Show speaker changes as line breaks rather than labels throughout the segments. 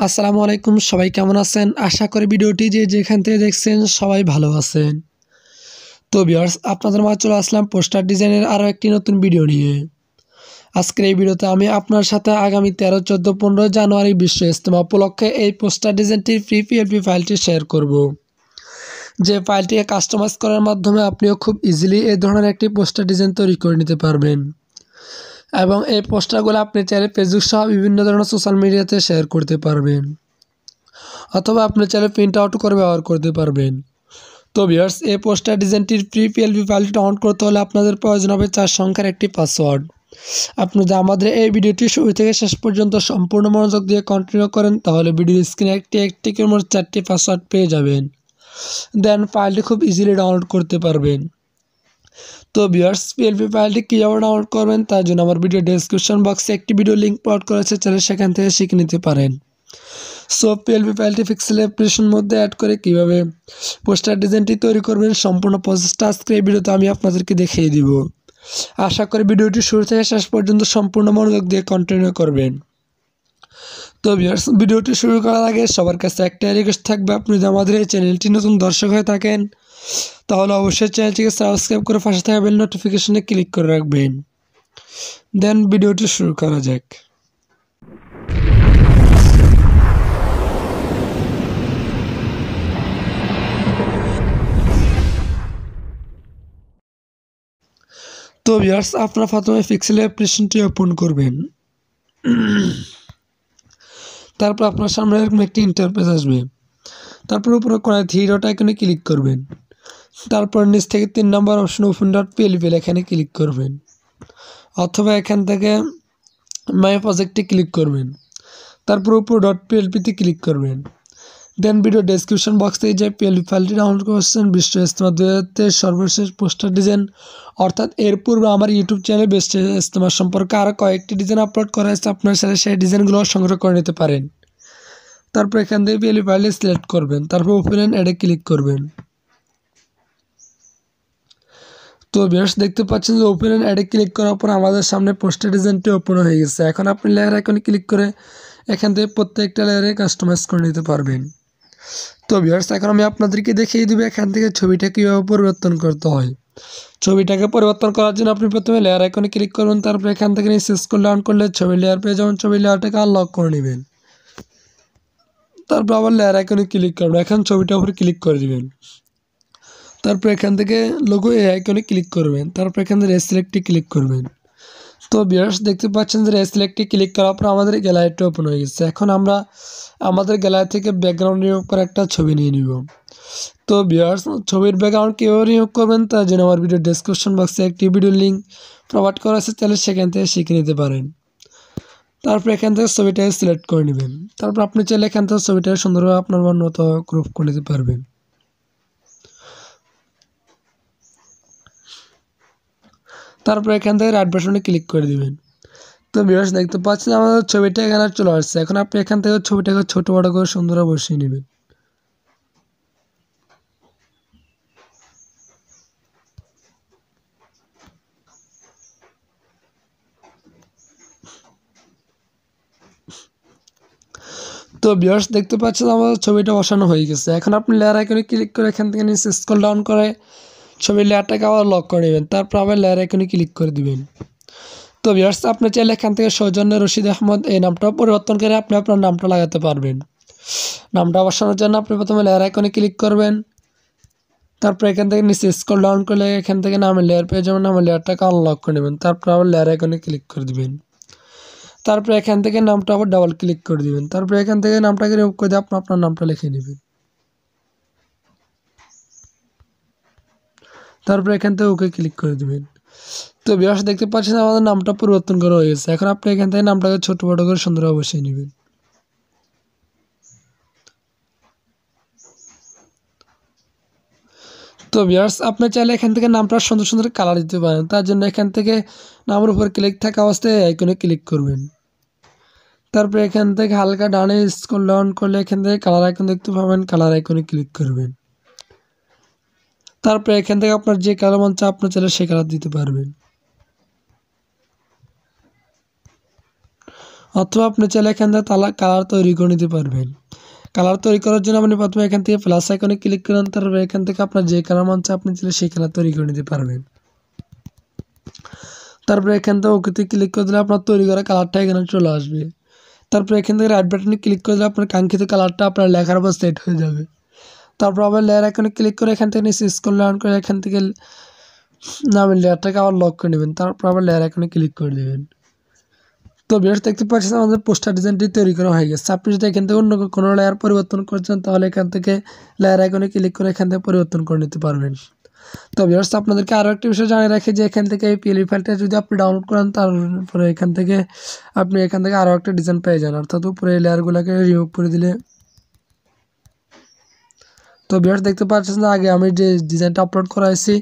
আসসালামু আলাইকুম, সবাই কেমন আছেন? আশা করি ভিডিওটি যেখান থেকে দেখছেন সবাই ভালো আছেন। তো ভিউয়ার্স, আপনাদের মাঝে চলে আসলাম পোস্টার ডিজাইনের আরও একটি নতুন ভিডিও নিয়ে। আজকের এই ভিডিওতে আমি আপনার সাথে আগামী 13, 14, 15 জানুয়ারি বিশ্ব ইজতেমা উপলক্ষে এই পোস্টার ডিজাইনটির ফ্রি পিএলপি ফাইলটি শেয়ার করব। যে ফাইলটিকে কাস্টমাইজ করার মাধ্যমে আপনিও খুব ইজিলি এই ধরনের একটি পোস্টার ডিজাইন তৈরি করে নিতে পারবেন এবং এই পোস্টারগুলো আপনি চাইলে ফেসবুক সহ বিভিন্ন ধরনের সোশ্যাল মিডিয়াতে শেয়ার করতে পারবেন, অথবা আপনি চাইলে প্রিন্ট আউট করে ব্যবহার করতে পারবেন। তো ভিউয়ার্স, এই পোস্টার ডিজাইনটির ফ্রি পিএলপি ফাইলটি ডাউনলোড করতে হলে আপনাদের প্রয়োজন হবে 4 সংখ্যার একটি পাসওয়ার্ড। আপনি যদি আমাদের এই ভিডিওটি শুরু থেকে শেষ পর্যন্ত সম্পূর্ণ মনোযোগ দিয়ে কন্টিনিউ করেন তাহলে ভিডিওর স্ক্রিনে একটি মোট 4টি পাসওয়ার্ড পেয়ে যাবেন। দেন ফাইলটি খুব ইজিলি ডাউনলোড করতে পারবেন। তো ভিউয়ার্স, পিএলপি ফাইলটি কীভাবে ডাউনলোড করবেন তার জন্য আমার ভিডিও ডেসক্রিপশন বক্সে একটি ভিডিও লিঙ্ক প্রোভাইড করেছে, চাইলে সেখান থেকে শিখে নিতে পারেন। সো পিএলপি ফাইলটি পিক্সেল অ্যাপ্লিকেশনের মধ্যে অ্যাড করে কীভাবে পোস্টার ডিজাইনটি তৈরি করবেন সম্পূর্ণ প্রসেসটা আজকে এই ভিডিওতে আমি আপনাদেরকে দেখিয়ে দিব। আশা করি ভিডিওটি শুরু থেকে শেষ পর্যন্ত সম্পূর্ণ মনোযোগ দিয়ে কন্টিনিউ করবেন। তো ভিউয়ার্স, ভিডিওটি শুরু করার আগে সবার কাছে একটা রিকোয়েস্ট থাকবে, আপনি যদি আমাদের এই চ্যানেলটি নতুন দর্শক হয়ে থাকেন তাহলে অবশ্যই চ্যানেলটিকে সাবস্ক্রাইব করে পাশে থাকা বেল নোটিফিকেশনে ক্লিক করে রাখবেন। দেন ভিডিওটি শুরু করা যাক। তো ভিউয়ার্স, আপনারা প্রথমে পিক্সেল অ্যাপ্লিকেশনটি ওপেন করবেন। তারপর আপনার সামনে এরকম একটি ইন্টারফেস আসবে। তারপর উপরে কোণায় 3 ডট আইকনে ক্লিক করবেন। তারপর নিচ থেকে 3 নম্বর অপশন ওপেন ডট পিএলপি এখানে ক্লিক করবেন, অথবা এখান থেকে মাই প্রজেক্টে ক্লিক করবেন। তারপর উপর ডট পিএলপিতে ক্লিক করবেন। দেন ভিডিও ডেসক্রিপশন বক্স থেকে যে পিএলপি ফাইলটি ডাউনলোড করছেন বিশ্ব ইজতেমা 2023 সর্বশেষ পোস্টার ডিজাইন, অর্থাৎ এর পূর্বে আমার ইউটিউব চ্যানেলে বিশ্ব ইজতেমা সম্পর্কে আরও কয়েকটি ডিজাইন আপলোড করা হয়েছে, আপনার সাথে সেই ডিজাইনগুলো সংগ্রহ করে নিতে পারেন। তারপর এখান থেকে পিএলপি ফাইলটি সিলেক্ট করবেন, তারপর ওপেন অ্যান্ড অ্যাডে ক্লিক করবেন। তো ভিউয়ার্স, দেখতে পাচ্ছেন যে ওপেন অ্যান্ড অ্যাডে ক্লিক করার পর আমাদের সামনে পোস্টার ডিজাইনটি ওপেন হয়ে গেছে। এখন আপনি লেয়ার আইকনে ক্লিক করে এখান থেকে প্রত্যেকটা লেয়ারে কাস্টমাইজ করে নিতে পারবেন। তো ভিউয়ার্স, এখন আমি আপনাদেরকে দেখিয়ে দেবো এখান থেকে ছবিটা কীভাবে পরিবর্তন করতে হয়। ছবিটাকে পরিবর্তন করার জন্য আপনি প্রথমে লেয়ার আইকনে ক্লিক করবেন, তারপর এখান থেকে নিচে স্ক্রল ডাউন করলে ছবি লেয়ার পেয়ে যাবেন। ছবি লেয়ারটাকে আনলক করে নেবেন, তারপর আবার লেয়ার আইকনে ক্লিক করবেন। এখন ছবিটার উপরে ক্লিক করে দেবেন, তারপর এখান থেকে লোগো এই আইকনে ক্লিক করবেন, তারপর এখান থেকে রেসিলেক্টে ক্লিক করবেন। তো ভিউয়ার্স, দেখতে পাচ্ছেন যে রেসিলেক্টে ক্লিক করার পর আমাদের গ্যালারিটা ওপেন হয়ে গেছে। এখন আমরা আমাদের গ্যালারি থেকে ব্যাকগ্রাউন্ড নিয়োগ করে একটা ছবি নিয়ে নিব। তো ভিউয়ার্স, ছবির ব্যাকগ্রাউন্ড কীভাবে নিয়োগ করবেন তার জন্য আমার ভিডিও ডেসক্রিপশন বক্সে একটি ভিডিও লিঙ্ক প্রোভাইড করা আছে, তাহলে সেখান থেকে শিখে নিতে পারেন। তারপর এখান থেকে ছবিটাকে সিলেক্ট করে নেবেন। তারপর আপনি চাইলে এখান থেকে ছবিটাকে সুন্দরভাবে আপনার মতো গ্রুপ করে নিতে পারবেন। তারপর এখান থেকে রাইট বাটনে ক্লিক করে দিবেন। তো ভিউয়ার্স, দেখতে পাচ্ছেন আমাদের ছবিটা এখানে চলে আসছে। এখন আপনি এখান থেকে ছবিটাকে ছোটো বড়ো করে সুন্দরভাবে বসিয়ে নেবেন। তো ভিউয়ার্স, দেখতে পাচ্ছেন আমাদের ছবিটা বসানো হয়ে গেছে। এখন আপনি লেয়ার আইকনে ক্লিক করে এখান থেকে নিচে স্ক্রল ডাউন করে ছবির লেয়ারটাকে আবার লক করে নেবেন, তারপর আবার লেয়ার আইকনে ক্লিক করে দিবেন। তো ভিউয়ার্স, আপনি চাইলে এখান থেকে সৌজন্য রশিদ আহমদ এই নামটাও পরিবর্তন করে আপনি আপনার নামটা লাগাতে পারবেন। নামটা বসানোর জন্য আপনি প্রথমে লেয়ার আইকনে ক্লিক করবেন, তারপর এখান থেকে নিচে স্ক্রল ডাউন করলে এখান থেকে নামের লেয়ার পেয়ে যাবেন। নামের লেয়ারটাকে আনলক করে নেবেন, তারপর আবার লেয়ার আইকনে ক্লিক করে দিবেন। তারপর এখান থেকে নামটা আবার ডাবল ক্লিক করে দিবেন, তারপর এখান থেকে নামটাকে রিমুভ করে দিয়ে আপনি আপনার নামটা লিখে নেবেন। তারপর এখান থেকে ওকে ক্লিক করে দিবেন। তো ভিউয়ার্স, দেখতে পাচ্ছেন আমাদের নামটা পরিবর্তন করা হয়ে গেছে। এখন আপনি এখান থেকে নামটাকে ছোট বড় করে সুন্দরভাবে বসিয়ে নেবেন। তো ভিউয়ার্স, আপনি চাইলে এখান থেকে নামটা সুন্দর সুন্দর কালার দিতে পারেন। তার জন্য এখান থেকে নামের উপর ক্লিক থাকা অবস্থায় আইকনে ক্লিক করবেন। তারপর এখান থেকে হালকা ডানে স্ক্রল ডাউন করলে এখান থেকে কালার আইকন দেখতে পাবেন, কালার আইকনে ক্লিক করবেন। তারপর এখান থেকে আপনার যে কালার মন চায় আপনি চাইলে সে কালার দিতে পারবেন। অথবা আপনি চাইলে এখান থেকে কালার তৈরি করে নিতে পারবেন। কালার তৈরি করার জন্য আপনি প্রথমে এখান থেকে প্লাস আইকনে ক্লিক করুন, তারপরে এখান থেকে আপনার যে কালার মন চায় আপনি চাইলে সেই কালার তৈরি করে নিতে পারবেন। তারপরে এখান থেকে ওকেতে ক্লিক করে দিলে আপনার তৈরি করা কালারটা এখানে চলে আসবে। তারপরে এখান থেকে রাইট বাটনে ক্লিক করে দিলে আপনার কাঙ্ক্ষিত কালারটা আপনার লেখার উপর সেট হয়ে যাবে। তারপর আবার লেয়ার আইকনে ক্লিক করে এখান থেকে নিচে স্ক্রল ডাউন করে এখান থেকে নামের লেয়ারটাকে আবার লক করে নেবেন। তারপর আবার লেয়ার আইকনে ক্লিক করে দেবেন। তো ভিউয়ার্স দেখতে পাচ্ছেন আমাদের পোস্টার ডিজাইনটি তৈরি করা হয়ে গেছে। আপনি যদি এখান থেকে অন্য কোনো লেয়ার পরিবর্তন করছেন তাহলে এখান থেকে লেয়ার আইকনে ক্লিক করে এখান থেকে পরিবর্তন করে নিতে পারবেন। তো ভিউয়ার্স আপনাদেরকে আরও একটা বিষয় জানিয়ে রাখি যে এখান থেকে এই পিএলপি ফাইলটা যদি আপনি ডাউনলোড করেন তারপরে এখান থেকে আপনি আরও একটা ডিজাইন পেয়ে যান, অর্থাৎ উপরে এই লেয়ারগুলোকে রিমুভ করে দিলে। তো ভিউয়ার্স দেখতে পাচ্ছেন যে আগে আমি যে ডিজাইনটা আপলোড করাইছি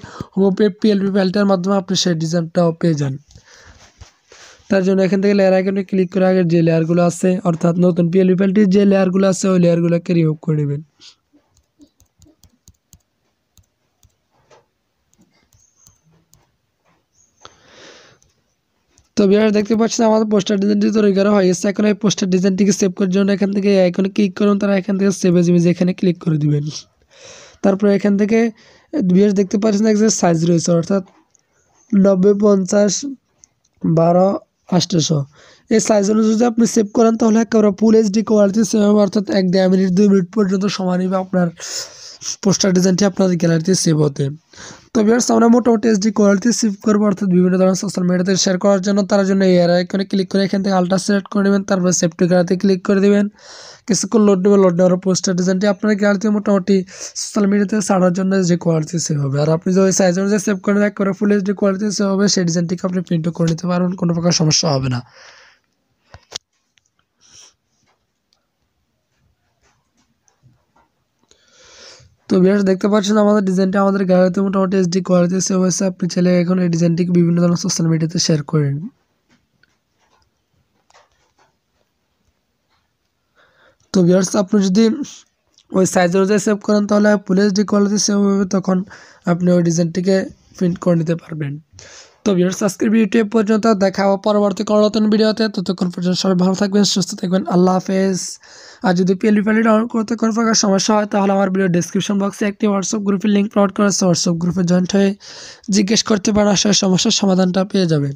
পিএলপি ফাইলটার মাধ্যমে আপনি সেই ডিজাইনটাও পেয়ে যান। তার জন্য এখান থেকে লেয়ার আইকনে ক্লিক করে আগে যে লেয়ারগুলো আছে অর্থাৎ নতুন পিএলপি ফাইলটির যে লেয়ারগুলো আছে ওই লেয়ারগুলোকে রিমুভ করে নেবেন। তো ভিউয়ার্স দেখতে পাচ্ছেন আমাদের পোস্টার ডিজাইনটি তৈরি করা হয়ে গেছে। এখন এই পোস্টার ডিজাইনটিকে সেভ করার জন্য এখান থেকে আইকনে ক্লিক করুন, তারা এখান থেকে সেভ এজ ইমেজ এখানে ক্লিক করে দিবেন। তারপরে এখান থেকে ভিউয়ার্স দেখতে পাচ্ছেন এক সাইজ রয়েছে অর্থাৎ 90, 50, 12, 800 এই সাইজ অনুযায়ী যদি আপনি সেভ করেন তাহলে একেবারে ফুল এইচডি কোয়ালিটি সেভ হবে, অর্থাৎ 1.5 মিনিট 2 মিনিট পর্যন্ত সময় নেবে আপনার পোস্টার ডিজাইনটি আপনাদের গ্যালারিতে সেভ হতে। তো ভিউয়ার্স আমরা মোটামুটি এইচডি কোয়ালিটি সেভ করবো, অর্থাৎ বিভিন্ন ধরনের সোশ্যাল মিডিয়াতে শেয়ার করার জন্য। তার জন্য এই আইকনে ক্লিক করে এখান থেকে আলট্রা সিলেক্ট করে নেবেন, তারপর সেভ টু গ্যালারিতে ক্লিক করে দেবেন। কিছুক্ষণ লোড নেবে, লোড নেওয়ার পোস্টার ডিজাইনটি আপনার গ্যালারিতে মোটামুটি সোশ্যাল মিডিয়াতে ছাড়ার জন্য যে কোয়ালিটি সেভ হবে। আর আপনি যদি সাইজ অনুযায়ী সেভ করেন একেবারে ফুল এইচডি কোয়ালিটি সেভ হবে, সেই ডিজাইনটিকে আপনি প্রিন্টও করে নিতে পারবেন, কোনো প্রকার সমস্যা হবে না। তো ভিউয়ার্স দেখতে পাচ্ছেন আমাদের ডিজাইনটা আমাদের গ্যালারিতে মোটামুটি এইচডি কোয়ালিটি সেভ হয়েছে। আপনি চাইলে এখন এই ডিজাইনটিকে বিভিন্ন ধরনের সোশ্যাল মিডিয়াতে শেয়ার করেন। তো ভিউয়ার্স আপনি যদি ওই সাইজ অনুযায়ী সেভ করেন তাহলে ফুল এইচডি কোয়ালিটি সেভ হবে, তখন আপনি ওই ডিজাইনটিকে প্রিন্ট করে নিতে পারবেন। তো ভিউয়ার্স আজকের ভিডিওটি পর্যন্ত, দেখা হবে পরবর্তী কোনো নতুন ভিডিওতে। ততক্ষণ পর্যন্ত সবাই ভালো থাকবেন, সুস্থ থাকবেন, আল্লাহ হাফেজ। আর যদি পিএলপি ফাইল ডাউনলোড করতে কোনো প্রকার সমস্যা হয় তাহলে আমার ভিডিও ডেসক্রিপশন বক্সে একটি হোয়াটসঅ্যাপ গ্রুপের লিঙ্ক প্রোভাইড করা আছে, হোয়াটসঅ্যাপ গ্রুপে জয়েন্ট হয়ে জিজ্ঞেস করতে পারেন, আসার সমস্যার সমাধানটা পেয়ে যাবেন।